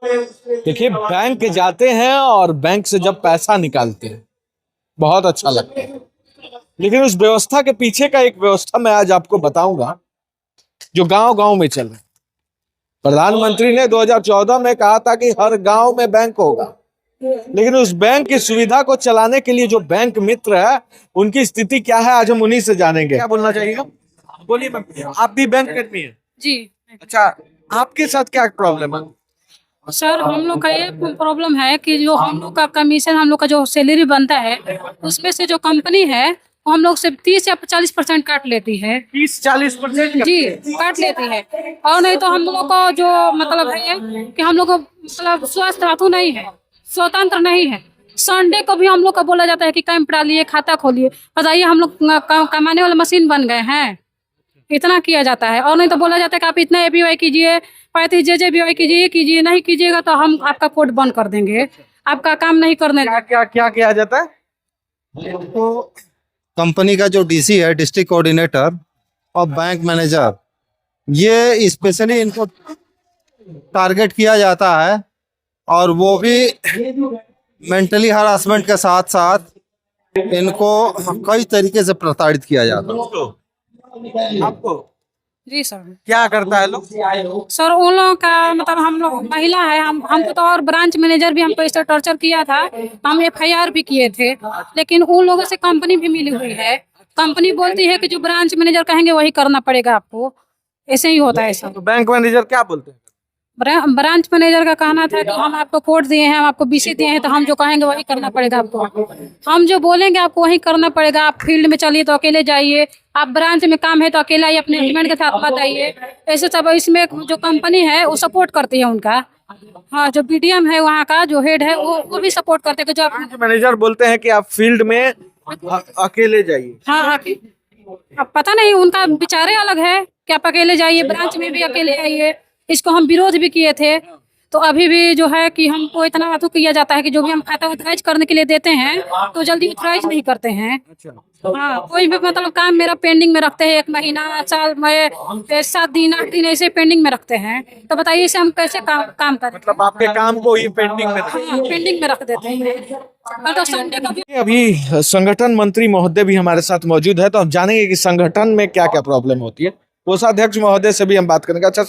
देखिए, बैंक जाते हैं और बैंक से जब पैसा निकालते हैं बहुत अच्छा लगता है, लेकिन उस व्यवस्था के पीछे का एक व्यवस्था मैं आज आपको बताऊंगा जो गांव गांव में चल रहा है। प्रधानमंत्री ने 2014 में कहा था कि हर गांव में बैंक होगा, लेकिन उस बैंक की सुविधा को चलाने के लिए जो बैंक मित्र है उनकी स्थिति क्या है, आज हम उन्हीं से जानेंगे। क्या बोलना चाहिए? बोलिए मैम, आप भी बैंक कर्मी है? जी अच्छा, आपके साथ क्या प्रॉब्लम है? सर, हम लोग का ये प्रॉब्लम है कि जो हम लोग का कमीशन, हम लोग का जो सैलरी बनता है उसमें से जो कंपनी है वो हम लोग से 30 या 40% काट लेती है। 30-40% जी, काट लेती है। और नहीं तो हम लोग को जो मतलब है कि हम लोग को मतलब स्वास्थ्य हेतु नहीं है, स्वतंत्र नहीं है। संडे को भी हम लोग को बोला जाता है कि कैंप डालिए, खाता खोलिए। बताइए, हम लोग कमाने वाले मशीन बन गए हैं? इतना किया जाता है। और नहीं तो बोला जाता है कि आप इतना एपीवाई कीजिए, 35 जेजेबीवाई कीजिए, नहीं कीजिएगा तो हम आपका कोड बंद कर देंगे, आपका काम नहीं करने। क्या किया जाता है? तो कंपनी का जो डीसी है, डिस्ट्रिक्ट कोऑर्डिनेटर और बैंक मैनेजर, ये स्पेशली इनको टारगेट किया जाता है और वो भी मेंटली हरासमेंट के साथ साथ इनको कई तरीके से प्रताड़ित किया जाता है। आपको जी सर। क्या करता है लोग? सर, उन लोगों का मतलब हम लोग महिला है, हमको तो और ब्रांच मैनेजर भी हमको इससे टॉर्चर किया था। हम एफआईआर भी किए थे, लेकिन उन लोगों से कंपनी भी मिली हुई है। कंपनी बोलती है कि जो ब्रांच मैनेजर कहेंगे वही करना पड़ेगा आपको। ऐसे ही होता है सर। तो बैंक मैनेजर क्या बोलते हैं? ब्रांच मैनेजर का कहना था कि हम आपको कोड दिए हैं, हम आपको बीसी दिए हैं, तो हम जो कहेंगे वही करना पड़ेगा आपको। हम जो बोलेंगे आपको वही करना पड़ेगा। आप फील्ड में चलिए तो अकेले जाइए, आप ब्रांच में काम है तो अकेला ही अपने हस्बैंड के साथ मत आइए। ऐसे सब इसमें जो कंपनी है वो सपोर्ट करती है उनका। हाँ, जो बीडीएम है वहाँ का जो हेड है वो भी सपोर्ट करते हैं कि जो आप। मैनेजर बोलते हैं कि आप फील्ड में अकेले जाइए। हाँ, अब पता नहीं, उनका विचारे अलग है कि आप अकेले जाइए, ब्रांच में भी अकेले आइए। इसको हम विरोध भी किए थे। तो अभी भी जो है कि हमको इतना अथु किया जाता है कि जो भी हम खाता ऑथराइज करने के लिए देते हैं तो जल्दी ऑथराइज नहीं करते हैं। हाँ, कोई भी मतलब काम मेरा पेंडिंग में रखते हैं, 1 महीना, साल में 7 दिन 8 दिन ऐसे पेंडिंग में रखते हैं। तो बताइए इसे हम कैसे काम करें? मतलब आपके काम को ये पेंडिंग में हाँ, पेंडिंग में रख देते हैं। और तो संडे को भी। अभी संगठन मंत्री महोदय भी हमारे साथ मौजूद है, तो हम जानेंगे कि संगठन में क्या क्या प्रॉब्लम होती है। कोषाध्यक्ष महोदय से भी हम बात करेंगे। अच्छा,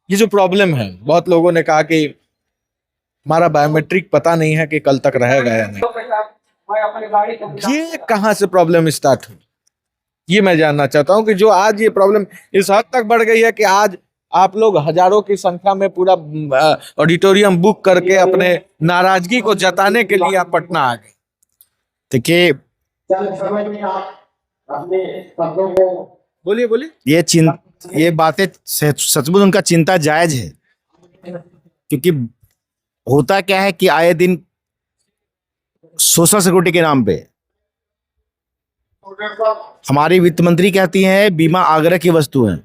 ये जो प्रॉब्लम है, बहुत लोगों ने कहा कि हमारा बायोमेट्रिक पता नहीं है कि कल तक रहेगा या नहीं। ये कहाँ से प्रॉब्लम स्टार्ट हुई, ये मैं जानना चाहता हूँ कि जो आज ये प्रॉब्लम इस हद तक बढ़ गई है कि आज आप लोग हजारों की संख्या में पूरा ऑडिटोरियम बुक करके अपने नाराजगी को जताने के लिए आप पटना आ गए। देखिए, बोलिए। ये बातें सचमुच उनका चिंता जायज है, क्योंकि होता क्या है कि आए दिन सोशल सिक्योरिटी के नाम पे हमारी वित्त मंत्री कहती है बीमा आग्रह की वस्तु है,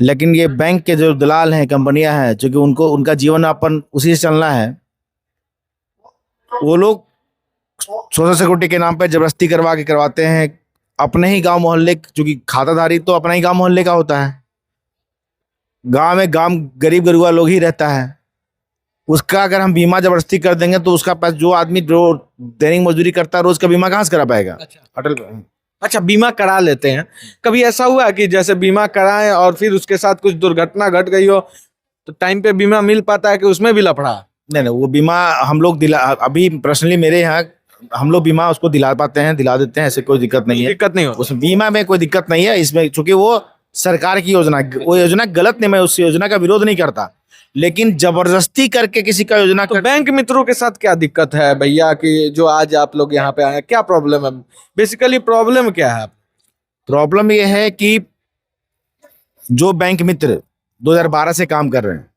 लेकिन ये बैंक के जो दलाल हैं, कंपनियां हैं, चूंकि उनको उनका जीवन यापन उसी से चलना है, वो लोग सोशल सिक्योरिटी के नाम पे जबरदस्ती करवाते हैं अपने ही गांव मोहल्ले, क्योंकि खाताधारी तो अपना ही गांव मोहल्ले का होता है। गांव में गरीब गरुआ लोग ही रहता है, उसका अगर हम बीमा जबरदस्ती कर देंगे तो उसका पास जो आदमी जो दैनिक मजदूरी करता है रोज का बीमा कहाँ से करा पाएगा? अच्छा, बीमा करा लेते हैं। कभी ऐसा हुआ कि जैसे बीमा कराएं और फिर उसके साथ कुछ दुर्घटना घट गई हो तो टाइम पे बीमा मिल पाता है कि उसमें भी लफड़ा? नहीं, वो बीमा हम लोग अभी पर्सनली मेरे यहाँ हम लोग बीमा उसको दिला देते हैं, ऐसे कोई दिक्कत नहीं है। दिक्कत नहीं होती उस बीमा में, कोई दिक्कत नहीं है इसमें, चूंकि वो सरकार की योजना, वो योजना गलत नहीं, मैं उस योजना का विरोध नहीं करता, लेकिन जबरदस्ती करके किसी का योजना तो बैंक मित्रों के साथ क्या दिक्कत है भैया कि जो आज आप लोग यहाँ पे आए, क्या प्रॉब्लम है? बेसिकली प्रॉब्लम क्या है? प्रॉब्लम ये है कि जो बैंक मित्र 2012 से काम कर रहे हैं,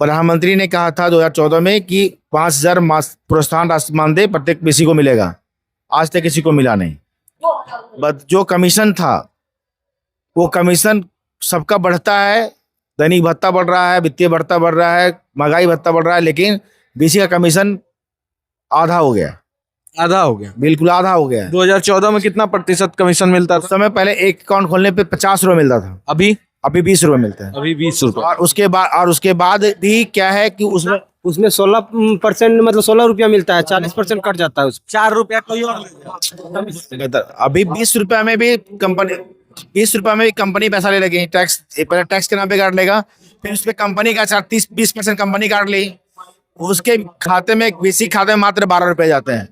प्रधानमंत्री ने कहा था 2014 में कि 5,000 प्रोत्साहन राशि मानदेय प्रत्येक किसी को मिलेगा। आज तक किसी को मिला नहीं। बट जो कमीशन था वो कमीशन सबका बढ़ता है, दैनिक भत्ता बढ़ रहा है, वित्तीय भत्ता बढ़ रहा है, महंगाई भत्ता बढ़ रहा है, लेकिन बीसी का कमीशन आधा हो गया। बिल्कुल आधा हो गया। 2014 में कितना प्रतिशत कमीशन मिलता था? उस समय पहले एक अकाउंट खोलने पे 50 रुपये मिलता था, अभी अभी 20 रुपए मिलते हैं। अभी 20 रुपए। और उसके बाद भी क्या है कि उसमें उसमें 16% मतलब 16 रुपया मिलता है, 40% कट जाता है उसमें। 4 रुपया कोई और ले लेगा। अभी 20 रुपए में भी कंपनी 20 रुपए में भी कंपनी पैसा ले लेगी। टैक्स पहले टैक्स के नाम पे काट लेगा, फिर उस पे कंपनी का 30-20% कंपनी काट ली, उसके खाते में बेसिक खाते में मात्र 12 रुपए जाते हैं।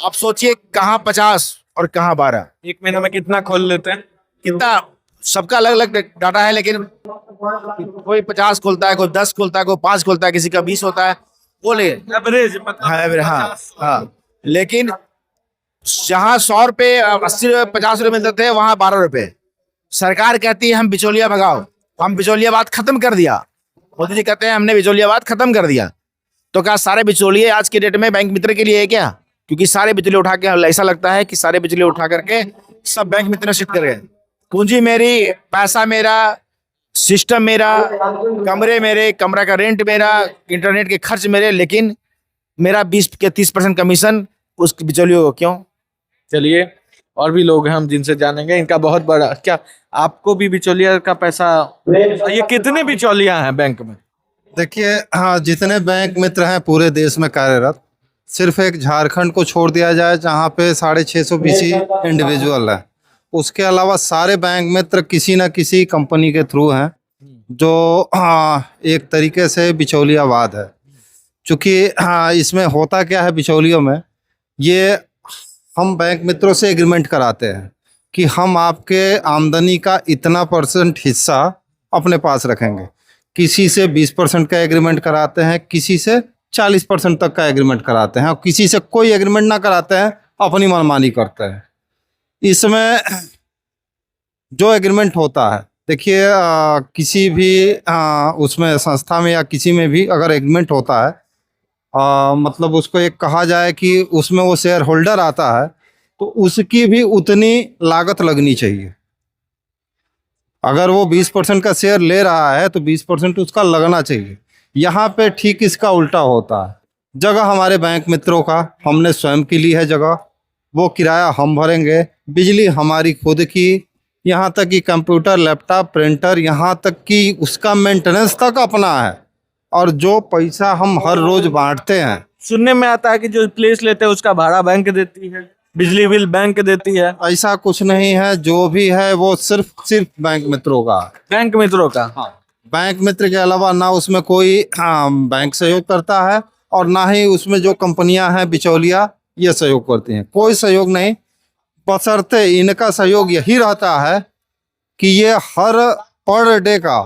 आप सोचिए कहाँ 50 और कहाँ 12। एक महीने में कितना खोल लेते हैं? कितना सबका अलग अलग डाटा है, लेकिन कोई 50 खोलता है, कोई 10 खोलता है, कोई 5 खोलता है, किसी का 20 होता है, वो ले एवरेज मतलब हाँ हाँ। लेकिन जहाँ 100 रुपए 80 रुपए 50 रुपए मिलते थे, वहां 12 रुपए। सरकार कहती है हम बिचौलिया भगाओ, हम बिचौलियाबाद खत्म कर दिया। मोदी जी कहते हैं हमने बिचौलियाबाद खत्म कर दिया। तो क्या सारे बिचौलिए आज के डेट में बैंक मित्र के लिए है क्या? क्योंकि सारे बिचौलिए उठा के ऐसा लगता है कि सारे बिचौलिए उठा करके सब बैंक मित्र में शिफ्ट कर गए। पूंजी मेरी, पैसा मेरा, सिस्टम मेरा, कमरे मेरे, कमरा का रेंट मेरा, इंटरनेट के खर्च मेरे, लेकिन मेरा 20-30% कमीशन उस बिचौलियों को क्यों? चलिए और भी लोग हैं हम जिनसे जानेंगे। इनका बहुत बड़ा, क्या आपको भी बिचौलिया का पैसा? ये कितने बिचौलिया हैं बैंक में? देखिए, हाँ, जितने बैंक मित्र हैं पूरे देश में कार्यरत, सिर्फ एक झारखंड को छोड़ दिया जाए जहाँ पे 650 बीसी इंडिविजुअल है, उसके अलावा सारे बैंक मित्र किसी न किसी कंपनी के थ्रू हैं, जो एक तरीके से बिचौलियावाद है। चूँकि इसमें होता क्या है बिचौलियों में, ये हम बैंक मित्रों से एग्रीमेंट कराते हैं कि हम आपके आमदनी का इतना % हिस्सा अपने पास रखेंगे। किसी से 20% का एग्रीमेंट कराते हैं, किसी से 40% तक का एग्रीमेंट कराते हैं, और किसी से कोई एग्रीमेंट ना कराते हैं, अपनी मनमानी करते हैं। इसमें जो एग्रीमेंट होता है, देखिए, किसी भी उसमें संस्था में या किसी में भी अगर एग्रीमेंट होता है, मतलब उसको एक कहा जाए कि उसमें वो शेयर होल्डर आता है, तो उसकी भी उतनी लागत लगनी चाहिए। अगर वो 20% का शेयर ले रहा है तो 20% उसका लगना चाहिए। यहाँ पे ठीक इसका उल्टा होता है। जगह हमारे बैंक मित्रों का, हमने स्वयं की ली है जगह, वो किराया हम भरेंगे, बिजली हमारी खुद की, यहाँ तक कि कंप्यूटर, लैपटॉप, प्रिंटर, यहाँ तक कि उसका मेंटेनेंस तक अपना है। और जो पैसा हम हर रोज बांटते हैं, सुनने में आता है कि जो प्लेस लेते हैं उसका भाड़ा बैंक देती है, बिजली बिल बैंक देती है। ऐसा कुछ नहीं है। जो भी है वो सिर्फ बैंक मित्रों का, बैंक मित्रों का। हाँ, बैंक मित्र के अलावा ना उसमें कोई बैंक सहयोग करता है, और ना ही उसमें जो कंपनियां हैं बिचौलिया ये सहयोग करती हैं। कोई सहयोग नहीं, बशर्ते इनका सहयोग यही रहता है कि ये पर डे का,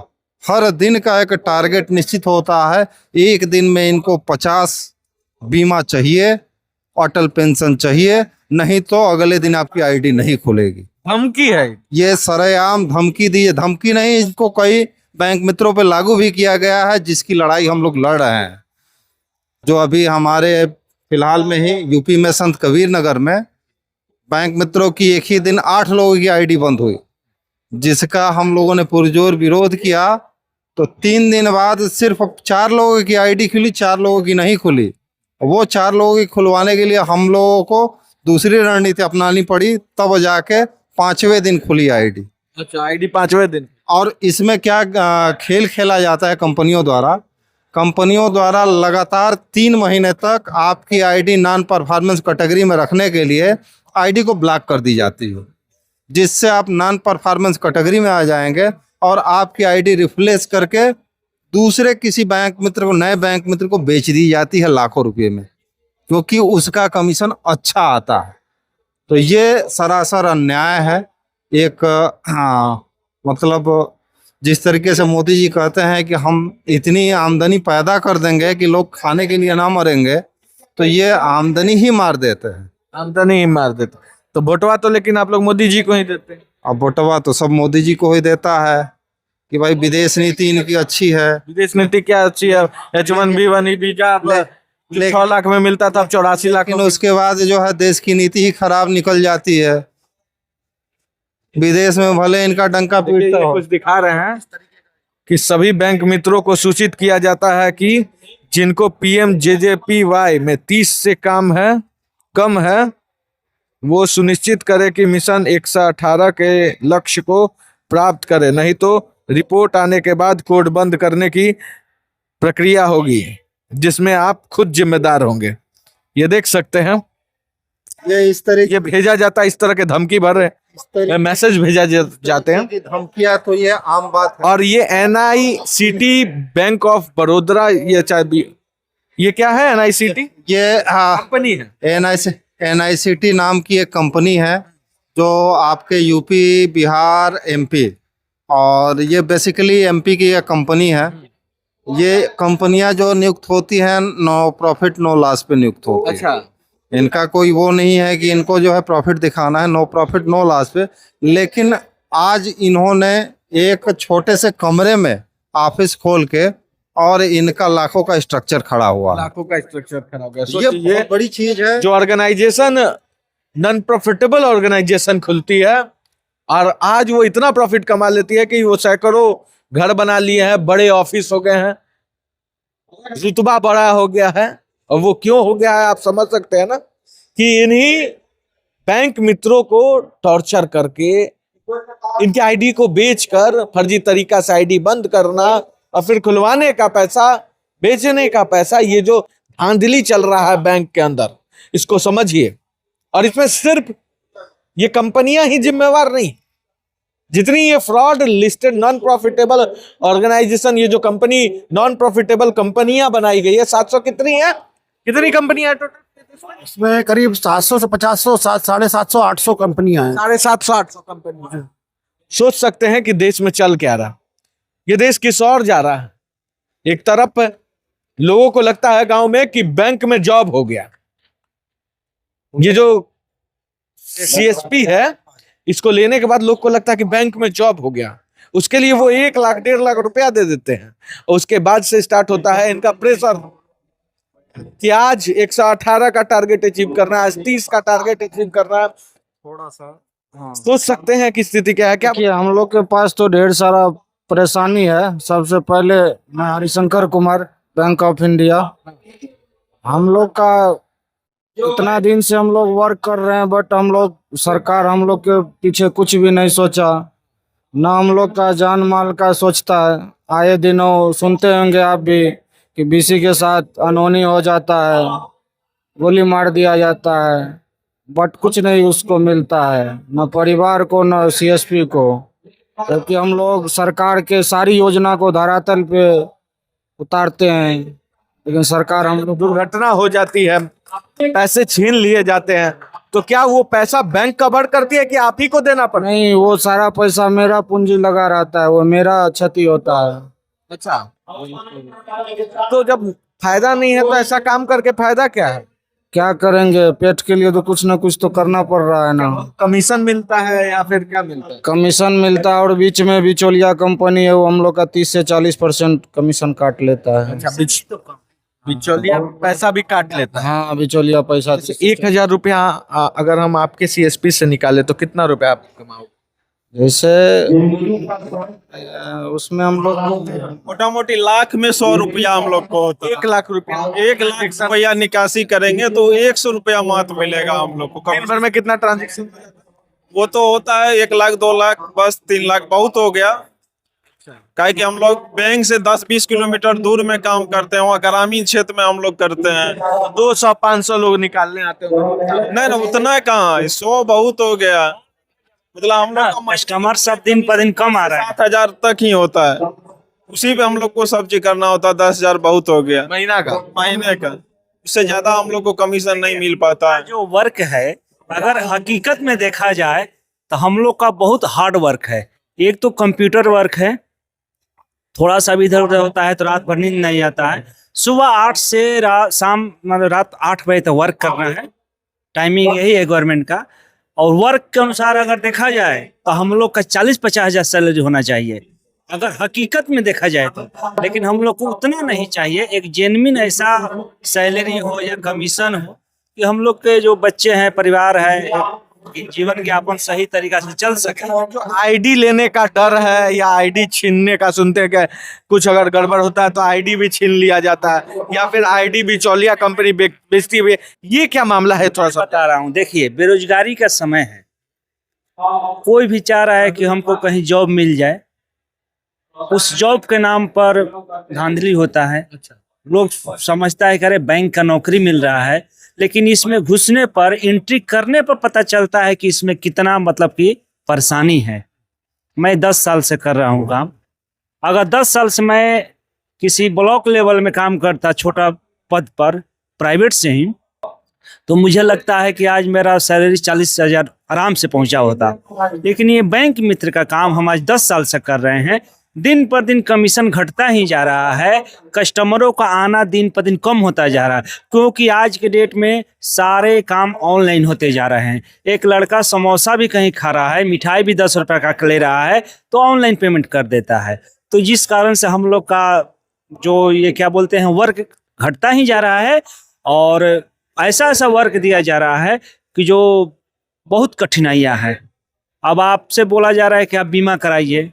हर दिन का एक टारगेट निश्चित होता है। एक दिन में इनको 50 बीमा चाहिए, अटल पेंशन चाहिए, नहीं तो अगले दिन आपकी आईडी नहीं खुलेगी। धमकी है ये सरेआम धमकी दी है। धमकी नहीं, इसको कई बैंक मित्रों पे लागू भी किया गया है, जिसकी लड़ाई हम लोग लड़ रहे हैं। जो अभी हमारे फिलहाल में ही यूपी में संत कबीर नगर में बैंक मित्रों की एक ही दिन 8 लोगों की आईडी बंद हुई, जिसका हम लोगों ने पुरजोर विरोध किया। तो 3 दिन बाद सिर्फ 4 लोगों की आईडी खुली, 4 लोगों की नहीं खुली। वो 4 लोगों की खुलवाने के लिए हम लोगों को दूसरी रणनीति अपनानी पड़ी, तब जाके 5वें दिन खुली आईडी। अच्छा, आईडी 5वें दिन। और इसमें क्या खेल खेला जाता है कंपनियों द्वारा। कंपनियों द्वारा लगातार 3 महीने तक आपकी आईडी नॉन परफॉर्मेंस कैटेगरी में रखने के लिए आईडी को ब्लॉक कर दी जाती है, जिससे आप नॉन परफॉर्मेंस कैटेगरी में आ जाएंगे और आपकी आईडी रिप्लेस करके दूसरे किसी बैंक मित्र को, नए बैंक मित्र को बेच दी जाती है लाखों रुपए में, क्योंकि उसका कमीशन अच्छा आता है। तो ये सरासर अन्याय है। एक मतलब जिस तरीके से मोदी जी कहते हैं कि हम इतनी आमदनी पैदा कर देंगे कि लोग खाने के लिए ना मरेंगे, तो ये आमदनी ही मार देते हैं। आमदनी ही मार देते। तो वोटवा तो लेकिन आप लोग मोदी जी को ही देते हैं। अब वोटवा तो सब मोदी जी को ही देता है कि भाई विदेश नीति इनकी अच्छी है। विदेश नीति क्या अच्छी है? H1B1 वीजा 6 लाख में मिलता था, 84 लाख। लेकिन उसके बाद जो है देश की नीति ही खराब निकल जाती है। विदेश में भले इनका डंका पीटता हो। कुछ दिखा रहे हैं कि सभी बैंक मित्रों को सूचित किया जाता है कि जिनको PMJJPY में 30 से कम है, वो सुनिश्चित करे कि मिशन 118 के लक्ष्य को प्राप्त करे, नहीं तो रिपोर्ट आने के बाद कोड बंद करने की प्रक्रिया होगी, जिसमें आप खुद जिम्मेदार होंगे। ये देख सकते हैं, ये इस तरीके ये भेजा जाता है, इस तरह के धमकी भर मैसेज भेजा जाते हैं। की धमकियां तो ये आम बात है। और ये NICT बैंक ऑफ बड़ौदा, ये क्या है NICT ये कंपनी है? NICT नाम की एक कंपनी है जो आपके यूपी, बिहार, MP, और ये बेसिकली MP की एक कंपनी है। ये कंपनियां जो नियुक्त होती हैं नो प्रॉफिट नो लॉस पे नियुक्त होती है। अच्छा, इनका कोई वो नहीं है कि इनको जो है प्रॉफिट दिखाना है, नो प्रॉफिट नो लॉस पे। लेकिन आज इन्होंने एक छोटे से कमरे में ऑफिस खोल के और इनका लाखों का स्ट्रक्चर खड़ा हुआ है। लाखों का स्ट्रक्चर खड़ा हो गया। ये सोचिए, बहुत बड़ी चीज है। जो ऑर्गेनाइजेशन नॉन प्रॉफिटेबल ऑर्गेनाइजेशन खुलती है और आज वो इतना प्रॉफिट कमा लेती है कि वो सैकड़ों घर बना लिए हैं, बड़े ऑफिस हो गए हैं, रुतबा बड़ा हो गया है। और वो क्यों हो गया है आप समझ सकते हैं ना, कि इन्हीं बैंक मित्रों को टॉर्चर करके, इनके आईडी को बेचकर फर्जी तरीका से आईडी बंद करना और फिर खुलवाने का पैसा, बेचने का पैसा, ये जो धांधली चल रहा है बैंक के अंदर, इसको समझिए। और इसमें सिर्फ ये कंपनियां ही जिम्मेवार नहीं, जितनी ये fraud listed non profitable organisation, ये जो कंपनी नॉन प्रॉफिटेबल कंपनियां बनाई गई है, 700 कितनी है, कितनी कंपनियां टोटल? इसमें करीब 700 से 500, 750, 800 कंपनियां हैं। 750 800 कंपनियां। सोच सकते हैं कि देश में चल क्या रहा, ये देश किस ओर जा रहा है। एक तरफ लोगों को लगता है गांव में कि बैंक में जॉब हो गया, ये जो CSP है इसको लेने के बाद लोग को लगता है कि बैंक में जॉब हो गया, उसके लिए वो 1 लाख 1.5 लाख रुपया दे देते हैं। और उसके बाद से स्टार्ट होता है इनका प्रेशर कि आज 118 का टारगेट अचीव करना है, आज 30 का टारगेट अचीव करना है। थोड़ा सा सोच सकते हैं कि स्थिति क्या है। क्या कि हम लोग के पास तो ढेर सारा परेशानी है। सबसे पहले मैं Harishankar Kumar, bank of India. हम लोग का इतना दिन से हम लोग वर्क कर रहे हैं, बट हम लोग, सरकार हम लोग के पीछे कुछ भी नहीं सोचा, ना हम लोग का जान माल का सोचता है। आए दिनों सुनते होंगे आप भी कि BC के साथ अनहोनी हो जाता है, गोली मार दिया जाता है, बट कुछ नहीं उसको मिलता है, न परिवार को न CSP को। जबकि हम लोग सरकार के सारी योजना को धरातल पे उतारते हैं, लेकिन सरकार हम लोग, दुर्घटना हो जाती है, पैसे छीन लिए जाते हैं, तो क्या वो पैसा बैंक कवर करती है कि आप ही को देना पड़ता है? नहीं, वो सारा पैसा मेरा पूंजी लगा रहता है, वो मेरा क्षति होता है। अच्छा, तो जब फायदा नहीं है तो ऐसा काम करके फायदा क्या है? क्या करेंगे, पेट के लिए तो कुछ ना कुछ तो करना पड़ रहा है ना। कमीशन मिलता है या फिर क्या मिलता है? कमीशन मिलता है, और बीच में बिचौलिया कंपनी है, वो हम लोग का 30 से 40% कमीशन काट लेता है। अच्छा, बिचौलिया पैसा भी काट लेता है। हाँ, बिचौलिया पैसा। 1000 रुपया अगर हम आपके CSP से निकाले तो कितना रुपया आप कमाओ? जैसे उसमें हम लोग मोटा मोटी लाख में 100 रुपया हम लोग को होता है। 1 लाख रुपया, 1 लाख रुपया निकासी करेंगे तो 100 रुपया मात्र मिलेगा हम लोग को। दिन भर में कितना ट्रांजेक्शन? वो तो होता है 1 लाख 2 लाख, बस 3 लाख बहुत हो गया। काहे कि हम लोग बैंक से 10-20 किलोमीटर दूर में काम करते हैं, वहाँ ग्रामीण क्षेत्र में हम लोग करते हैं। 200-500 लोग निकालने आते होंगे। नहीं ना, उतना कहाँ, 100 बहुत हो गया। मतलब हम लोग का कस्टमर सब दिन पर दिन कम आ रहा है। 7,000 तक ही होता है, उसी पे हम लोग को सब्जी करना होता है। 10,000 बहुत हो गया महीना का। महीने का, उससे ज्यादा हम लोग को कमीशन नहीं मिल पाता है। जो वर्क है, अगर हकीकत में देखा जाए तो हम लोग का बहुत हार्ड वर्क है। एक तो कंप्यूटर वर्क है, थोड़ा सा भी इधर उधर होता है तो रात भर नींद नहीं आता है। सुबह 8 से शाम मतलब रात 8 बजे तक वर्क करना है, टाइमिंग यही है गवर्नमेंट का। और वर्क के अनुसार अगर देखा जाए तो हम लोग का 40-50 हजार सैलरी होना चाहिए अगर हकीकत में देखा जाए तो। लेकिन हम लोग को उतना नहीं चाहिए, एक जेन्युइन ऐसा सैलरी हो या कमीशन हो कि हम लोग के जो बच्चे हैं, परिवार है, जीवन यापन सही तरीका से चल सके। जो आईडी लेने का डर है या आईडी छीनने का, सुनते हैं कि कुछ अगर गड़बड़ होता है तो आईडी भी छीन लिया जाता है या फिर आईडी बिचौलिया कंपनी बेचती हुई, ये क्या मामला है? थोड़ा सा बता रहा हूँ। देखिए, बेरोजगारी का समय है, कोई भी चाह रहा है कि हमको कहीं जॉब मिल जाए, उस जॉब के नाम पर धांधली होता है। लोग समझता है कि अरे बैंक का नौकरी मिल रहा है, लेकिन इसमें घुसने पर, एंट्री करने पर पता चलता है कि इसमें कितना मतलब कि परेशानी है। मैं 10 साल से कर रहा हूँ काम। अगर 10 साल से मैं किसी ब्लॉक लेवल में काम करता, छोटा पद पर, प्राइवेट से ही, तो मुझे लगता है कि आज मेरा सैलरी 40,000 आराम से पहुंचा होता। लेकिन ये बैंक मित्र का काम हम आज 10 साल से कर रहे हैं। दिन पर दिन कमीशन घटता ही जा रहा है, कस्टमरों का आना दिन पर दिन कम होता जा रहा है, क्योंकि आज के डेट में सारे काम ऑनलाइन होते जा रहे हैं। एक लड़का समोसा भी कहीं खा रहा है, मिठाई भी 10 रुपये का ले रहा है, तो ऑनलाइन पेमेंट कर देता है। तो जिस कारण से हम लोग का जो ये क्या बोलते हैं, वर्क घटता ही जा रहा है, और ऐसा ऐसा वर्क दिया जा रहा है कि जो बहुत कठिनाइयाँ हैं। अब आपसे बोला जा रहा है कि आप बीमा कराइए,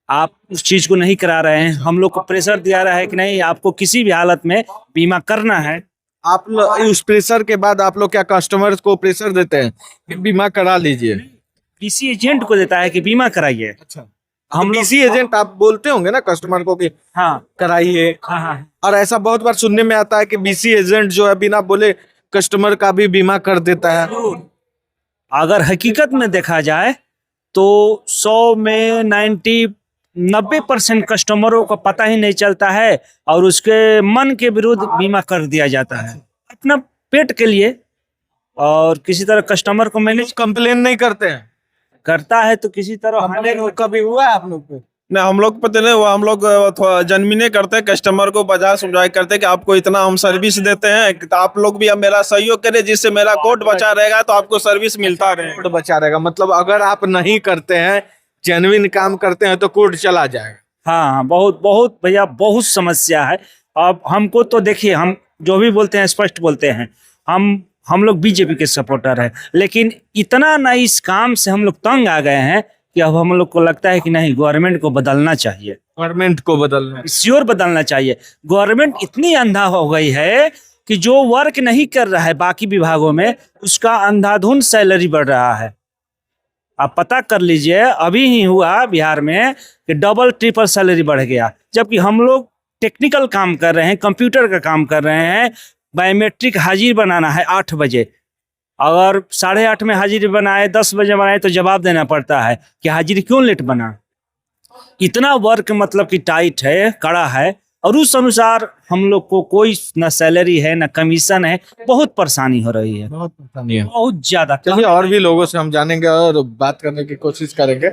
आप उस चीज़ को नहीं करा रहे हैं। हम लोग को प्रेशर दिया रहा है कि नहीं, आपको किसी भी हालत में बीमा करना है। आप उस प्रेशर के बाद आप लोग क्या कस्टमर्स को प्रेशर देते हैं कि बीमा करा लीजिए? बीसी एजेंट को देता है कि बीमा कराइए। अच्छा, हम बीसी एजेंट आप बोलते होंगे ना कस्टमर को कि हाँ कराइए, हाँ हाँ। और ऐसा बहुत बार सुनने में आता है कि बीसी एजेंट जो है बिना बोले कस्टमर का भी बीमा कर देता है। अगर हकीकत में देखा जाए तो 100 में 90% कस्टमरों को पता ही नहीं चलता है, और उसके मन के विरुद्ध बीमा कर दिया जाता है अपना पेट के लिए, और किसी तरह कस्टमर को मैनेज कंप्लेन नहीं करते हैं? करता है तो किसी तरह कंप्लेन कभी हुआ है आप लोग पे? नहीं, हम लोग पता नहीं, वो हम लोग थोड़ा जनमिने करते हैं, कस्टमर को बजा समझाए करते हैं कि आपको इतना हम सर्विस देते हैं, तो आप लोग भी अब मेरा सहयोग करें, जिससे मेरा कोट बचा रहेगा, तो आपको सर्विस मिलता रहेगा। कोड बचा रहेगा, मतलब अगर आप नहीं करते हैं, जेन्युइन काम करते हैं, तो कोड चला जाएगा। हाँ, बहुत बहुत भैया बहुत समस्या है। अब हमको तो देखिए, हम जो भी बोलते हैं स्पष्ट बोलते हैं, हम लोग बीजेपी के सपोर्टर हैं, लेकिन इतना ना इस काम से हम लोग तंग आ गए हैं कि अब हम लोग को लगता है कि नहीं, गवर्नमेंट को बदलना चाहिए। गवर्नमेंट को बदलना, श्योर बदलना चाहिए। गवर्नमेंट इतनी अंधा हो गई है कि जो वर्क नहीं कर रहा है बाकी विभागों में, उसका अंधाधुंध सैलरी बढ़ रहा है। आप पता कर लीजिए, अभी ही हुआ बिहार में कि डबल ट्रिपल सैलरी बढ़ गया, जबकि हम लोग टेक्निकल काम कर रहे हैं, कंप्यूटर का काम कर रहे हैं। बायोमेट्रिक हाजिर बनाना है 8 बजे, अगर 8:30 में हाजिरी बनाए, 10 बजे बनाए, तो जवाब देना पड़ता है कि हाजिरी क्यों लेट बना। इतना वर्क मतलब कि टाइट है, कड़ा है, और उस अनुसार हम लोग को कोई न सैलरी है न कमीशन है। बहुत परेशानी हो रही है, बहुत परेशानी है। बहुत ज्यादा। चलिए और भी लोगों से हम जानेंगे और बात करने की कोशिश करेंगे।